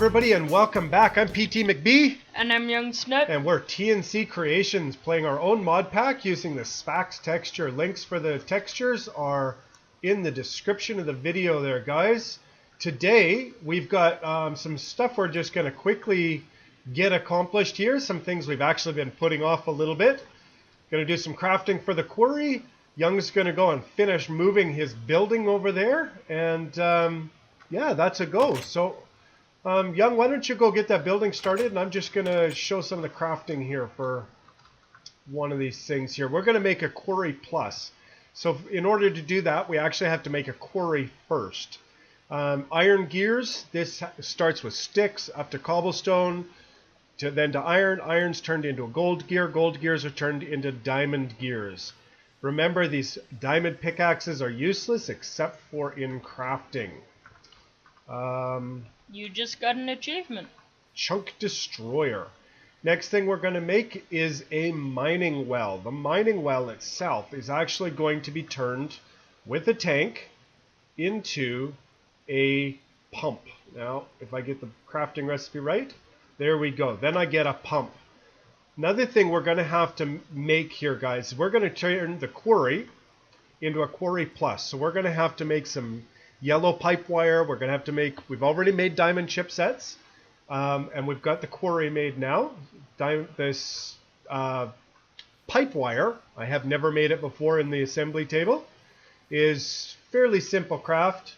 everybody, and welcome back. I'm PT McBee. And I'm youngsnipe. And we're TNC Creations, playing our own mod pack using the Spax texture. Links for the textures are in the description of the video there, guys. Today, we've got some stuff we're just going to quickly get accomplished here. Some things we've actually been putting off a little bit. Going to do some crafting for the quarry. Young's going to go and finish moving his building over there. And yeah, that's a go. So, Young, why don't you go get that building started, and I'm just going to show some of the crafting here for one of these things here. We're going to make a QuarryPlus. So in order to do that, we actually have to make a quarry first. Iron gears, this starts with sticks up to cobblestone, then to iron. Iron's turned into a gold gear. Gold gears are turned into diamond gears. Remember, these diamond pickaxes are useless except for in crafting. You just got an achievement. Chunk Destroyer. Next thing we're going to make is a mining well. The mining well itself is actually going to be turned with a tank into a pump. Now, if I get the crafting recipe right, there we go. Then I get a pump. Another thing we're going to have to make here, guys, we're going to turn the quarry into a QuarryPlus. So we're going to have to make some yellow pipe wire. We're going to have to make, we've already made diamond chipsets, and we've got the quarry made now. This pipe wire, I have never made it before in the assembly table, is fairly simple craft.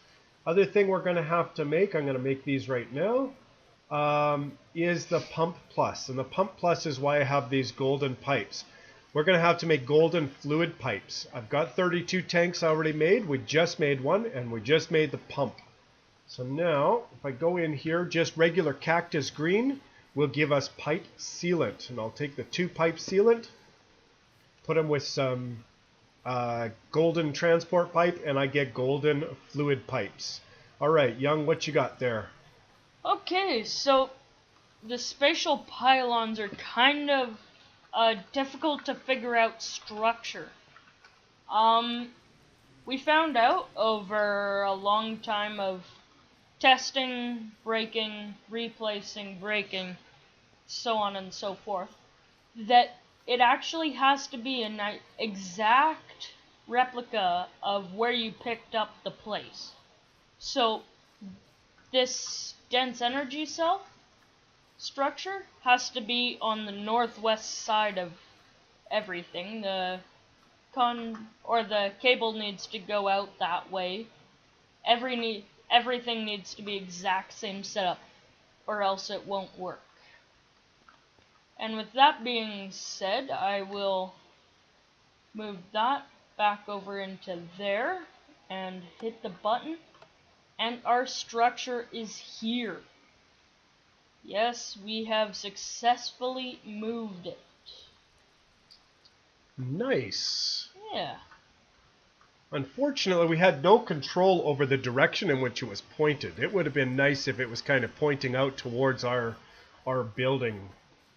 Other thing we're going to have to make, I'm going to make these right now, is the Pump Plus. And the Pump Plus is why I have these golden pipes. We're going to have to make golden fluid pipes. I've got 32 tanks already made. We just made one, and we just made the pump. So now, if I go in here, just regular cactus green will give us pipe sealant. And I'll take the 2 pipe sealant, put them with some golden transport pipe, and I get golden fluid pipes. All right, Young, what you got there? Okay, so the spatial pylons are kind of difficult to figure out structure. We found out over a long time of testing, breaking, replacing, breaking, so on and so forth, that it actually has to be an exact replica of where you picked up the place. So this dense energy cell structure has to be on the northwest side of everything. The cable needs to go out that way. Everything needs to be exact same setup, or else it won't work. And with that being said, I will move that back over into there and hit the button, and our structure is here. Yes, we have successfully moved it. Nice. Yeah. Unfortunately, we had no control over the direction in which it was pointed. It would have been nice if it was kind of pointing out towards our building.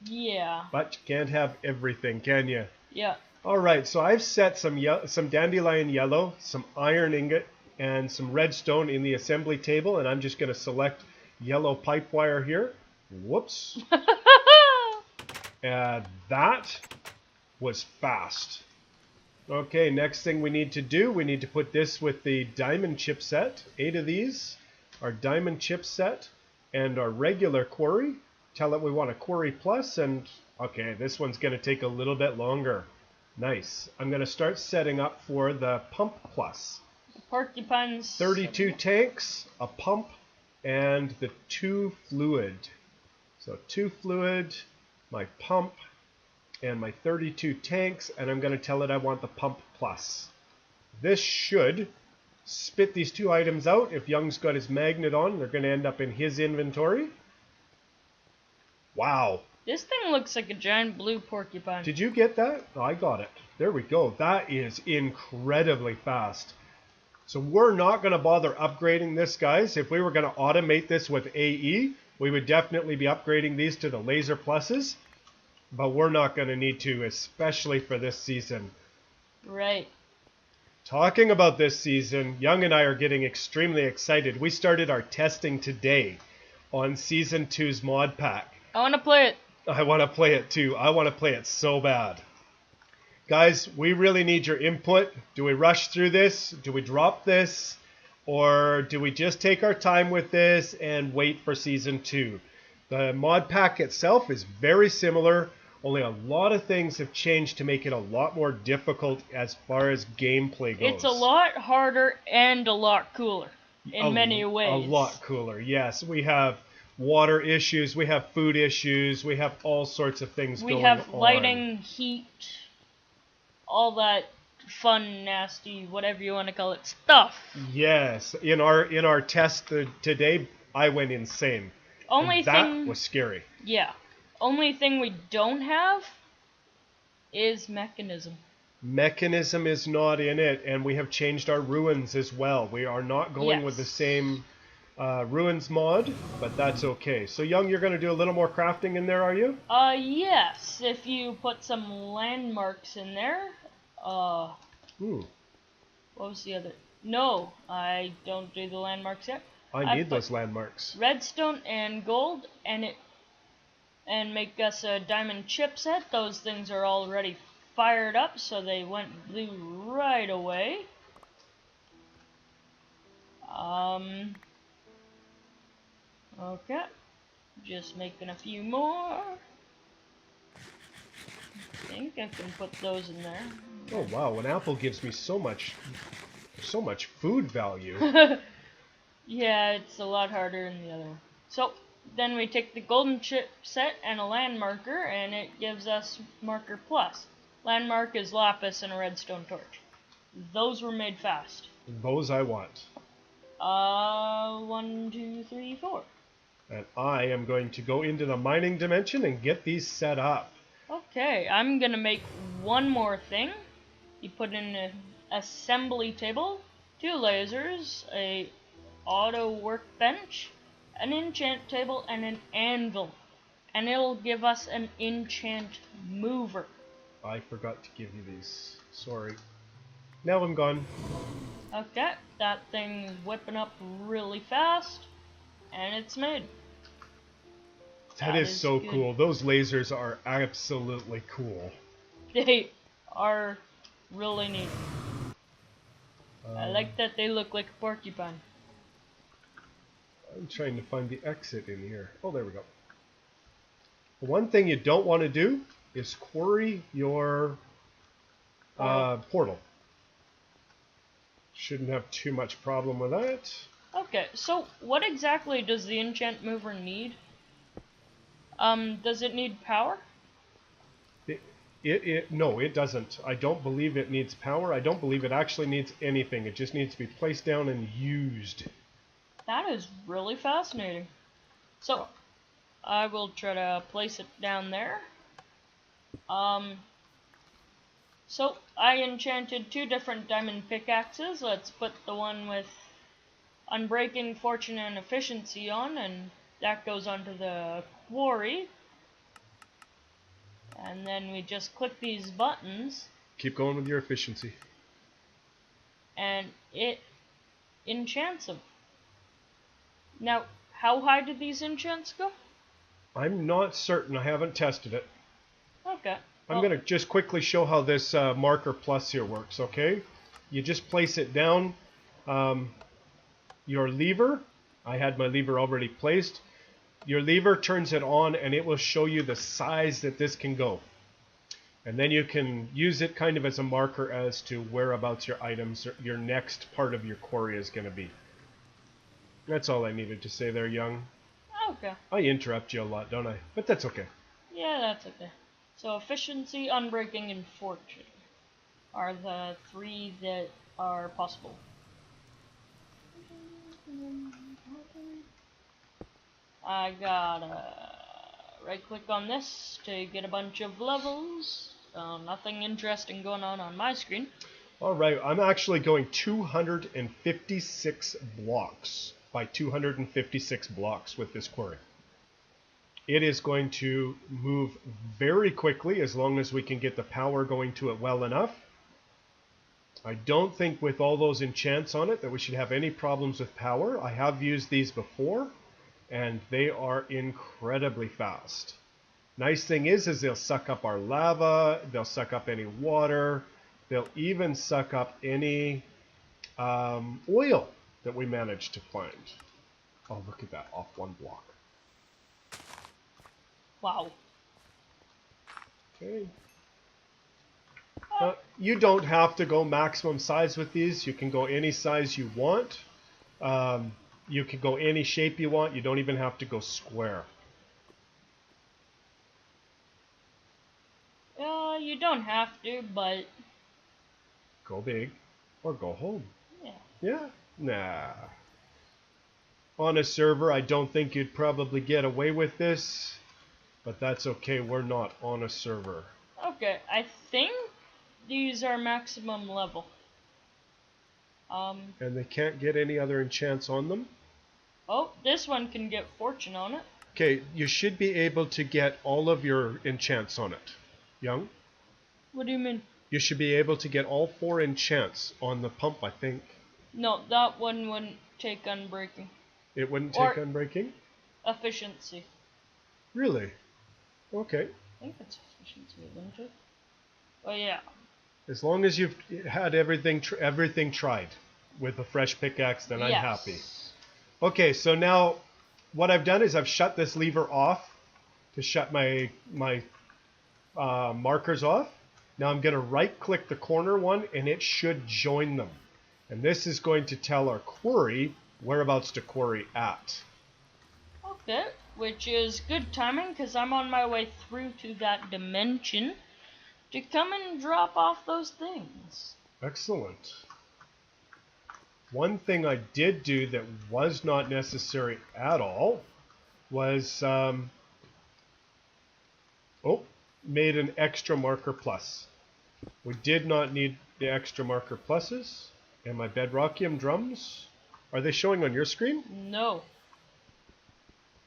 Yeah. But you can't have everything, can you? Yeah. All right, so I've set some dandelion yellow, some iron ingot, and some redstone in the assembly table, and I'm just going to select yellow pipe wire here. Whoops. That was fast. Okay, next thing we need to do, we need to put this with the diamond chipset. 8 of these, our diamond chipset, and our regular quarry. Tell it we want a QuarryPlus, and okay, this one's going to take a little bit longer. Nice. I'm going to start setting up for the Pump Plus. Porcupines. 32 tanks, a pump, and the 2 fluid. So 2 fluid, my pump, and my 32 tanks, and I'm going to tell it I want the Pump Plus. This should spit these 2 items out. If Young's got his magnet on, they're going to end up in his inventory. Wow. This thing looks like a giant blue porcupine. Did you get that? Oh, I got it. There we go. That is incredibly fast. So we're not going to bother upgrading this, guys. If we were going to automate this with AE, we would definitely be upgrading these to the Laser Pluses. But we're not going to need to, especially for this season. Right. Talking about this season, Young and I are getting extremely excited. We started our testing today. on Season 2's mod pack. I want to play it. I want to play it too. I want to play it so bad. Guys, we really need your input. Do we rush through this? Do we drop this? Or do we just take our time with this and wait for Season 2? The mod pack itself is very similar. Only a lot of things have changed to make it a lot more difficult as far as gameplay goes. It's a lot harder and a lot cooler in many ways. A lot cooler, yes. We have water issues, we have food issues, we have all sorts of things going on. We have lighting, heat, all that fun, nasty, whatever you want to call it, stuff. Yes. In our test today, I went insane. That was scary. Yeah. Only thing we don't have is Mekanism. Mekanism is not in it, and we have changed our ruins as well. We are not going with the same ruins mod, but that's okay. So, Young, you're going to do a little more crafting in there, are you? Yes. If you put some landmarks in there. What was the other? No, I don't do the landmarks yet. I need those landmarks. Redstone and gold, and make us a diamond chipset. Those things are already fired up, so they went blue right away. Okay, just making a few more. I think I can put those in there. Oh wow, an apple gives me so much food value. Yeah, it's a lot harder in the other one. So then we take the golden chip set and a land marker, and it gives us marker plus. Landmark is lapis and a redstone torch. Those were made fast. Those I want. 1, 2, 3, 4. And I am going to go into the mining dimension and get these set up. Okay, I'm gonna make one more thing. You put in an assembly table, 2 lasers, a auto workbench, an enchant table, and an anvil. And it'll give us an enchant mover. I forgot to give you these. Sorry. Now I'm gone. Okay, that thing's whipping up really fast, and it's made. That is so good. Cool. Those lasers are absolutely cool. They are really neat. I like that they look like a porcupine. I'm trying to find the exit in here. Oh, there we go. The one thing you don't want to do is quarry your portal. Shouldn't have too much problem with that. Okay, so what exactly does the enchant mover need? Does it need power? No, it doesn't. I don't believe it needs power. I don't believe it actually needs anything. It just needs to be placed down and used. That is really fascinating. So, I will try to place it down there. So, I enchanted 2 different diamond pickaxes. Let's put the one with Unbreaking, Fortune, and Efficiency on, and that goes onto the quarry. And then we just click these buttons. Keep going with your efficiency. And it enchants them. Now, how high did these enchants go? I'm not certain. I haven't tested it. Okay. I'm going to just quickly show how this marker plus here works, okay? You just place it down. Your lever, I had my lever already placed. Your lever turns it on and it will show you the size that this can go. And then you can use it kind of as a marker as to whereabouts your items, or your next part of your quarry is going to be. That's all I needed to say there, Young. Okay. I interrupt you a lot, don't I? But that's okay. Yeah, that's okay. So Efficiency, Unbreaking, and Fortune are the 3 that are possible. I gotta right click on this to get a bunch of levels. Nothing interesting going on my screen. Alright, I'm actually going 256 blocks by 256 blocks with this quarry. It is going to move very quickly as long as we can get the power going to it well enough. I don't think with all those enchants on it that we should have any problems with power. I have used these before, and they are incredibly fast. Nice thing is they'll suck up our lava, they'll suck up any water, they'll even suck up any oil that we manage to find. Oh, look at that, off one block. Wow. Okay. You don't have to go maximum size with these. You can go any size you want. You can go any shape you want. You don't even have to go square. You don't have to, but... Go big or go home. Yeah. Yeah? Nah. On a server, I don't think you'd probably get away with this, but that's okay. We're not on a server. Okay, I think these are maximum level. And they can't get any other enchants on them? Oh, this one can get fortune on it. Okay, you should be able to get all of your enchants on it. Young? What do you mean? You should be able to get all 4 enchants on the pump, I think. No, that one wouldn't take unbreaking. It wouldn't take unbreaking? Efficiency. Really? Okay. I think it's efficiency, isn't it? Oh yeah. As long as you've had everything tried with a fresh pickaxe, then I'm happy. Okay, so now what I've done is I've shut this lever off to shut my markers off. Now I'm going to right click the corner one and it should join them. And this is going to tell our quarry whereabouts to quarry at. Okay, which is good timing because I'm on my way through to that dimension to come and drop off those things. Excellent. One thing I did do that was not necessary at all was made an extra marker plus. We did not need the extra marker pluses. And my bedrockium drums, are they showing on your screen? No.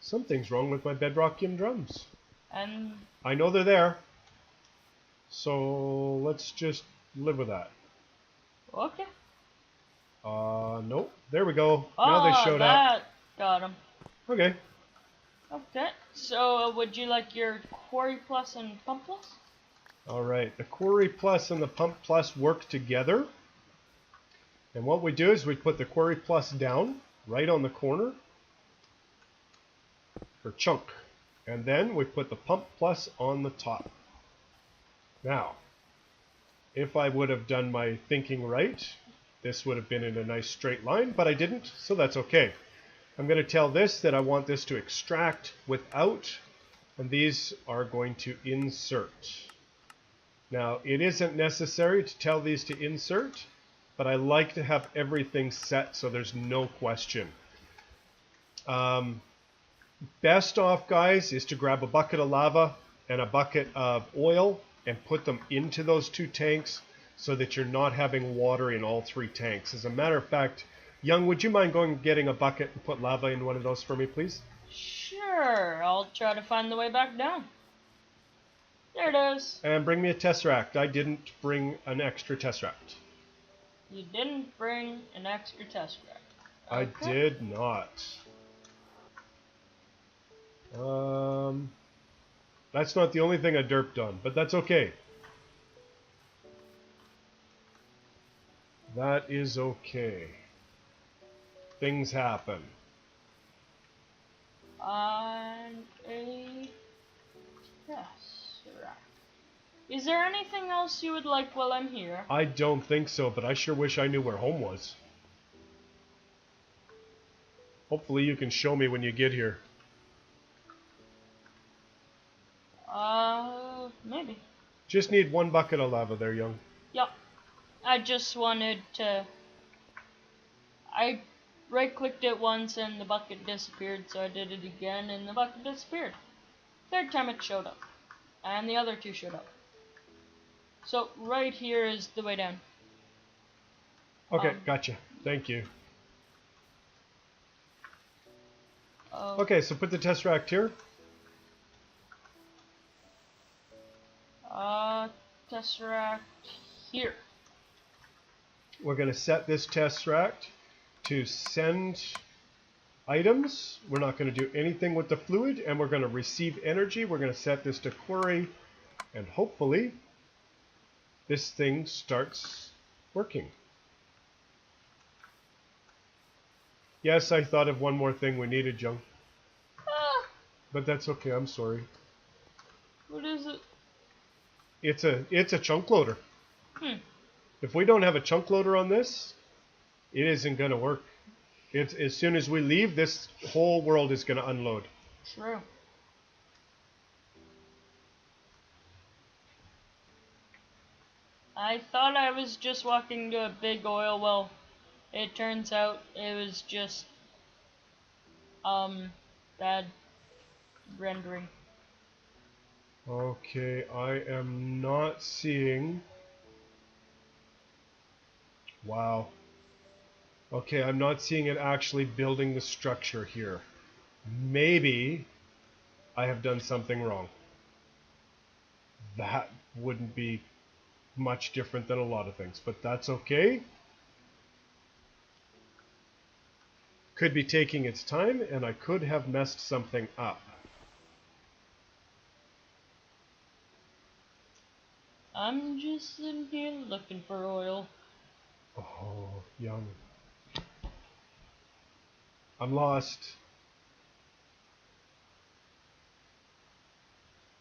Something's wrong with my bedrockium drums. And I know they're there. So let's just live with that. Okay. Nope. There we go. Now they showed up. That got them. Okay. Okay. So would you like your QuarryPlus and Pump Plus? All right. The QuarryPlus and the Pump Plus work together. And what we do is we put the QuarryPlus down right on the corner for chunk. And then we put the Pump Plus on the top. Now, if I would have done my thinking right, this would have been in a nice straight line, but I didn't, so that's okay. I'm going to tell this that I want this to extract without, and these are going to insert. Now, it isn't necessary to tell these to insert, but I like to have everything set so there's no question. Best off, guys, is to grab a bucket of lava and a bucket of oil and put them into those 2 tanks so that you're not having water in all 3 tanks. As a matter of fact, Young, would you mind going and getting a bucket and put lava in one of those for me, please? Sure, I'll try to find the way back down. There it is. And bring me a tesseract. I didn't bring an extra tesseract. You didn't bring an extra tesseract. Okay. I did not. That's not the only thing I derped on, but that's okay. That is okay. Things happen. And a tesseract. Is there anything else you would like while I'm here? I don't think so, but I sure wish I knew where home was. Hopefully you can show me when you get here. Maybe. Just need 1 bucket of lava there, Young. Yep. I just wanted to... I right-clicked it once and the bucket disappeared, so I did it again and the bucket disappeared. 3rd time it showed up. And the other 2 showed up. So, right here is the way down. Okay, gotcha. Thank you. Okay, so put the tesseract here. Tesseract here. We're going to set this tesseract to send items. We're not going to do anything with the fluid, and we're going to receive energy. We're going to set this to quarry, and hopefully this thing starts working. Yes, I thought of one more thing we needed, Jung. Ah, But that's okay, I'm sorry. what is it? It's a chunk loader. If we don't have a chunk loader on this, it isn't going to work. It's as soon as we leave, this whole world is going to unload. True. I thought I was just walking to a big oil well. It turns out it was just bad rendering. Okay, I am not seeing... Wow. Okay, I'm not seeing it actually building the structure here. Maybe I have done something wrong. That wouldn't be much different than a lot of things, but that's okay. Could be taking its time, and I could have messed something up. I'm just in here looking for oil. Oh, young. I'm lost.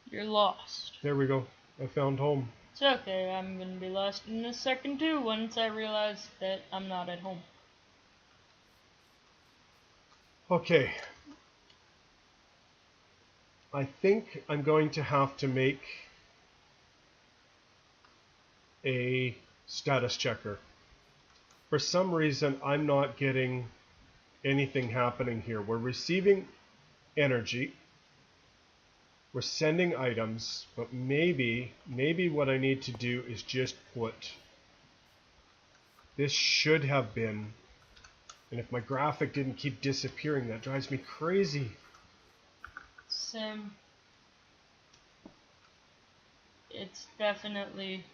You're lost. There we go. I found home. It's okay, I'm gonna be lost in a second too once I realize that I'm not at home. Okay. I think I'm going to have to make a status checker. For some reason, I'm not getting anything happening here. We're receiving energy. We're sending items, but maybe what I need to do is just put... This should have been... And if my graphic didn't keep disappearing, that drives me crazy. Same. It's definitely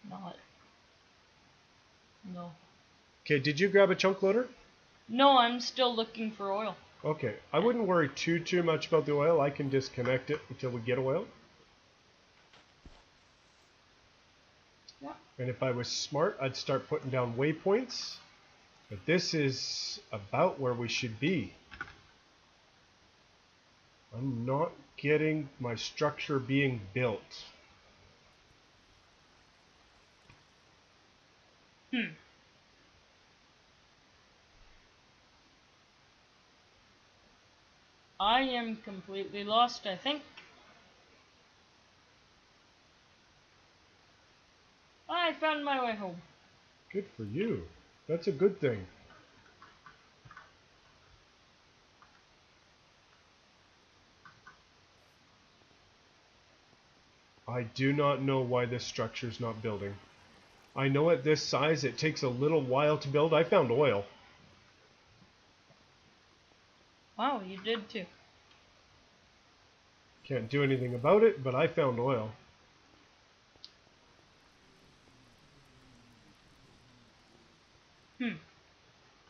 not. No. Okay, did you grab a chunk loader? No, I'm still looking for oil. Okay, I wouldn't worry too much about the oil. I can disconnect it until we get oil. Yeah. And if I was smart, I'd start putting down waypoints. But this is about where we should be. I'm not getting my structure being built. I am completely lost, I think. I found my way home. Good for you. That's a good thing. I do not know why this structure is not building. I know at this size it takes a little while to build. I found oil. Wow, you did too. Can't do anything about it, but I found oil.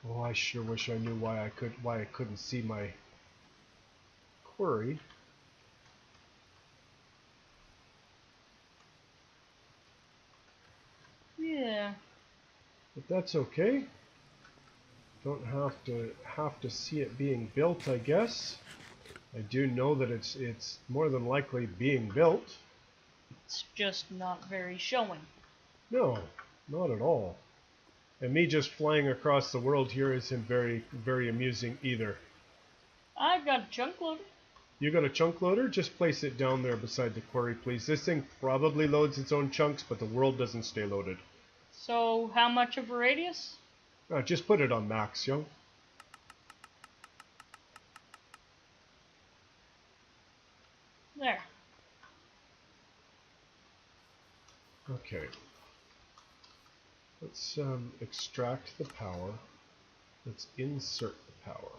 Oh, I sure wish I knew why I couldn't see my quarry. Yeah. But that's okay. Don't have to see it being built, I guess. I do know that it's more than likely being built. It's just not very showing. No, not at all. And me just flying across the world here isn't very amusing either. I got a chunk loader. You got a chunk loader? Just place it down there beside the quarry, please. This thing probably loads its own chunks, but the world doesn't stay loaded. So, how much of a radius? Just put it on max, young. There. Okay. Let's extract the power. Let's insert the power.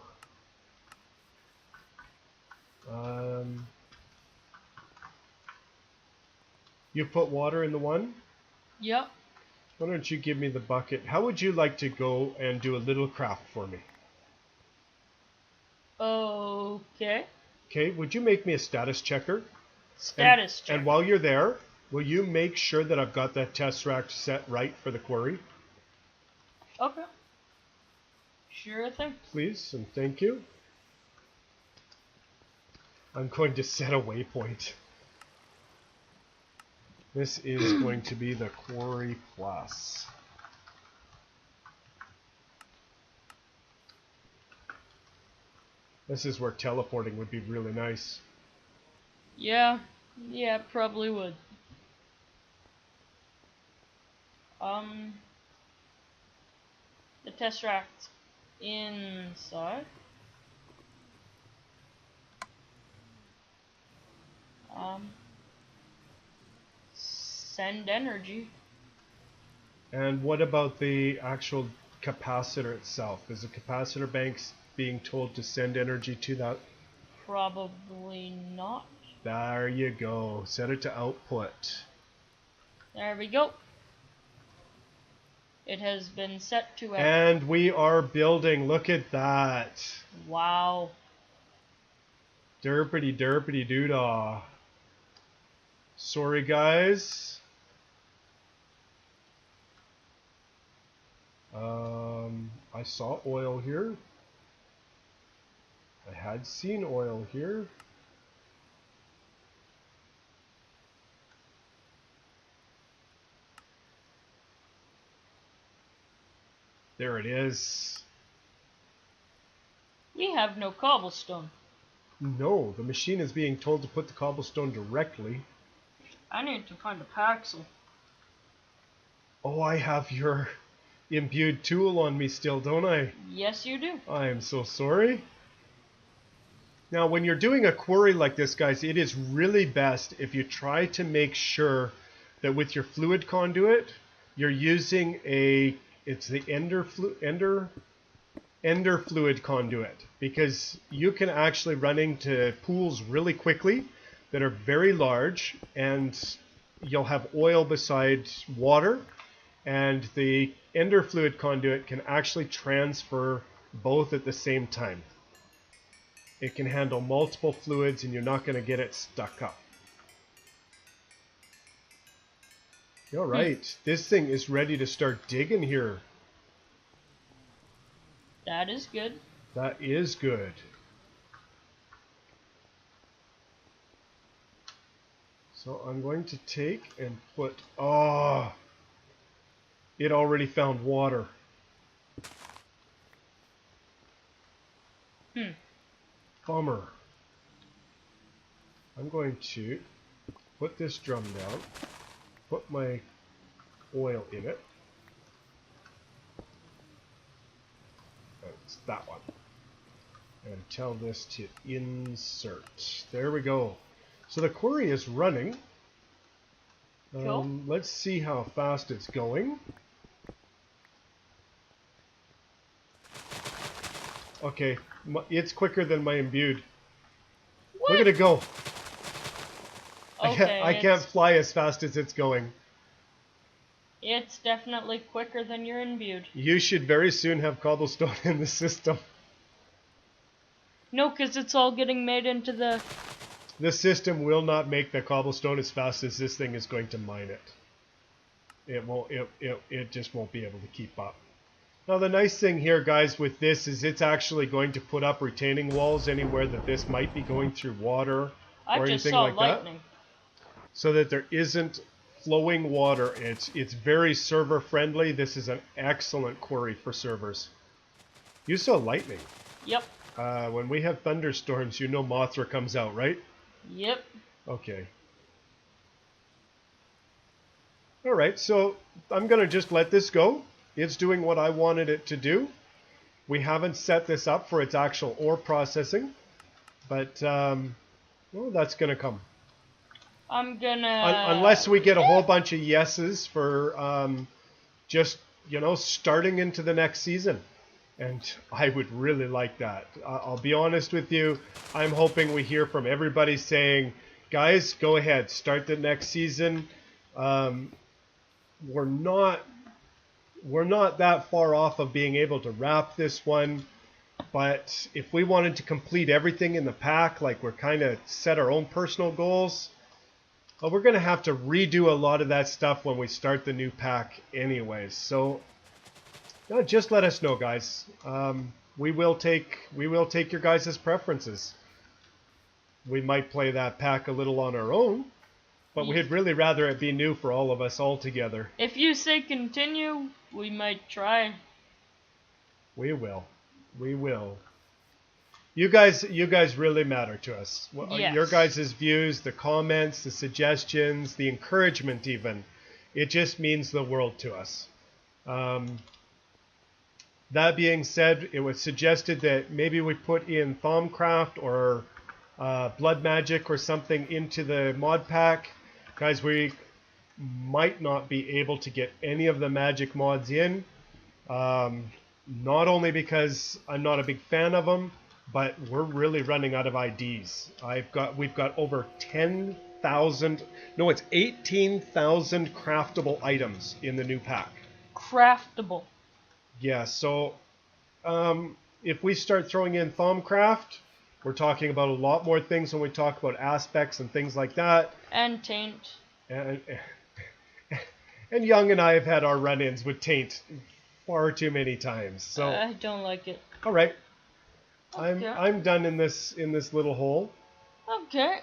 You put water in the one? Yep. Why don't you give me the bucket? How would you like to go and do a little craft for me? Okay. Okay, would you make me a status checker? Status check. And while you're there, will you make sure that I've got that tesseract set right for the quarry? Okay. Sure thing. Please, and thank you. I'm going to set a waypoint. This is going to be the QuarryPlus. This is where teleporting would be really nice. Yeah, probably would. The tesseract inside. Send energy. And what about the actual capacitor itself? Is the capacitor banks being told to send energy to that? Probably not. There you go. Set it to output. There we go. It has been set to output. And we are building. Look at that. Wow. Derpity derpity doodah. Sorry guys. I saw oil here. I had seen oil here. There it is. We have no cobblestone. No, the machine is being told to put the cobblestone directly. I need to find a paxel. Oh, I have your imbued tool on me still, don't I? Yes, you do. I am so sorry. Now, when you're doing a quarry like this, guys, it is really best if you try to make sure that with your fluid conduit, you're using it's the Ender fluid conduit, because you can actually run into pools really quickly that are very large, and you'll have oil beside water, and the Ender fluid conduit can actually transfer both at the same time. It can handle multiple fluids and you're not going to get it stuck up. All right, this thing is ready to start digging here. That is good. That is good. So I'm going to take and put, it already found water. Bummer. I'm going to put this drum down, put my oil in it. That's that one. And tell this to insert. There we go. So the quarry is running. Cool. Let's see how fast it's going. Okay, it's quicker than my imbued. What? Look at it go. Okay, I can't fly as fast as it's going. It's definitely quicker than your imbued. You should very soon have cobblestone in the system. No, because it's all getting made into the... The system will not make the cobblestone as fast as this thing is going to mine it. It won't. It just won't be able to keep up. Now the nice thing here, guys, with this is it's actually going to put up retaining walls anywhere that this might be going through water or anything like that, so that there isn't flowing water. It's very server friendly. This is an excellent quarry for servers. You saw lightning. Yep. When we have thunderstorms, you know Mothra comes out, right? Yep. Okay. All right, so I'm going to just let this go. It's doing what I wanted it to do. We haven't set this up for its actual ore processing, but well, that's going to come. I'm gonna... Unless we get a whole bunch of yeses for just, you know, starting into the next season. And I would really like that. I'll be honest with you. I'm hoping we hear from everybody saying, guys, go ahead, start the next season. We're not that far off of being able to wrap this one. But if we wanted to complete everything in the pack, like we're kind of set our own personal goals, well, we're going to have to redo a lot of that stuff when we start the new pack anyways. So just let us know, guys. We will take your guys' preferences. We might play that pack a little on our own, but we'd really rather it be new for all of us all together. If you say continue, we might try. We will. We will. You guys really matter to us. Yes. Your guys' views, the comments, the suggestions, the encouragement even. It just means the world to us. That being said, it was suggested that maybe we put in Thaumcraft or Blood Magic or something into the mod pack. Guys, we might not be able to get any of the magic mods in. Not only because I'm not a big fan of them, but we're really running out of IDs. We've got over 10,000, no, it's 18,000 craftable items in the new pack. Craftable. Yeah, so if we start throwing in Thaumcraft, we're talking about a lot more things when we talk about aspects and things like that. And Taint. And Young and I have had our run-ins with Taint far too many times. So I don't like it. all right. Okay. I'm done in this little hole. Okay.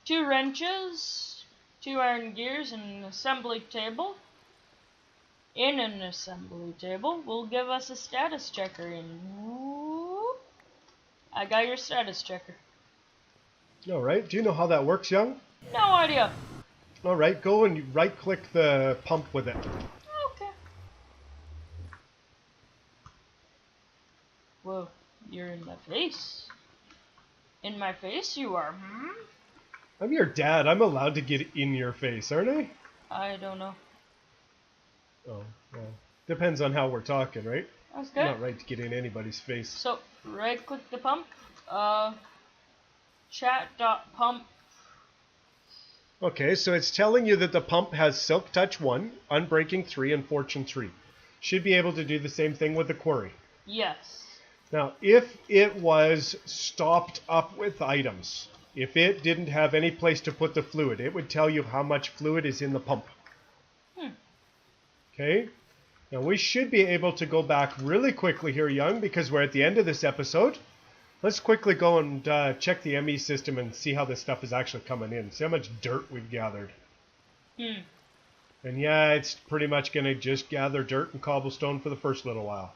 2 wrenches, 2 iron gears, and an assembly table. In an assembly table will give us a status checker. I got your status checker. All right. Do you know how that works, Young? No idea. All right. Go and right-click the pump with it. Okay. Whoa, you're in my face. In my face you are, I'm your dad. I'm allowed to get in your face, aren't I? I don't know. Oh, well. Depends on how we're talking, right? Okay. It's not right to get in anybody's face. So, right-click the pump. Chat.pump. Okay, so it's telling you that the pump has Silk Touch 1, Unbreaking 3, and Fortune 3. Should be able to do the same thing with the quarry. Yes. Now, if it was stopped up with items, if it didn't have any place to put the fluid, it would tell you how much fluid is in the pump. Okay? Now, we should be able to go back really quickly here, Young, because we're at the end of this episode. Let's quickly go and check the ME system and see how this stuff is actually coming in. See how much dirt we've gathered. And yeah, it's pretty much going to just gather dirt and cobblestone for the first little while.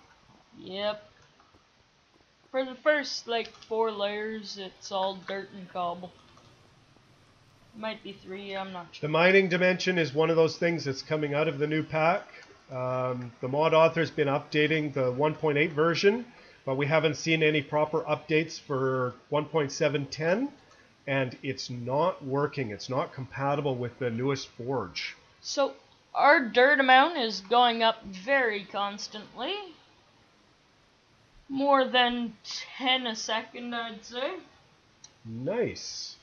Yep. For the first, 4 layers, it's all dirt and cobble. Might be 3, I'm not sure. The mining dimension is one of those things that's coming out of the new pack. The mod author's been updating the 1.8 version, but we haven't seen any proper updates for 1.7.10, and it's not working. It's not compatible with the newest forge. So, our dirt amount is going up very constantly. More than 10 a second, I'd say. Nice.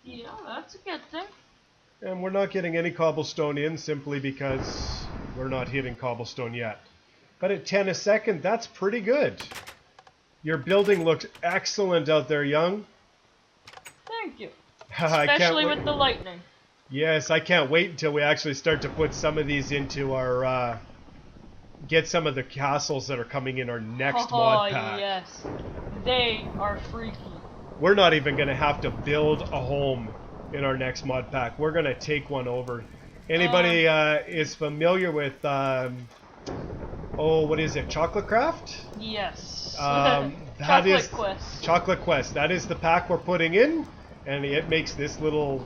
Yeah, that's a good thing. And we're not getting any cobblestone in simply because we're not hitting cobblestone yet. But at 10 a second, that's pretty good. Your building looks excellent out there, Young. Thank you. Especially with the lightning. Yes, I can't wait until we actually start to put some of these into our... get some of the castles that are coming in our next mod pack. Oh, yes. They are freaky. We're not even going to have to build a home in our next mod pack. We're going to take one over. Anybody is familiar with, what is it, Chocolate Craft? Yes. Chocolate Quest. Chocolate Quest. That is the pack we're putting in, and it makes this little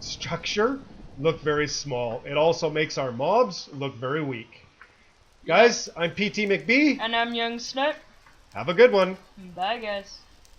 structure look very small. It also makes our mobs look very weak. Guys, I'm PT McBee. And I'm youngsnipe. Have a good one. Bye, guys.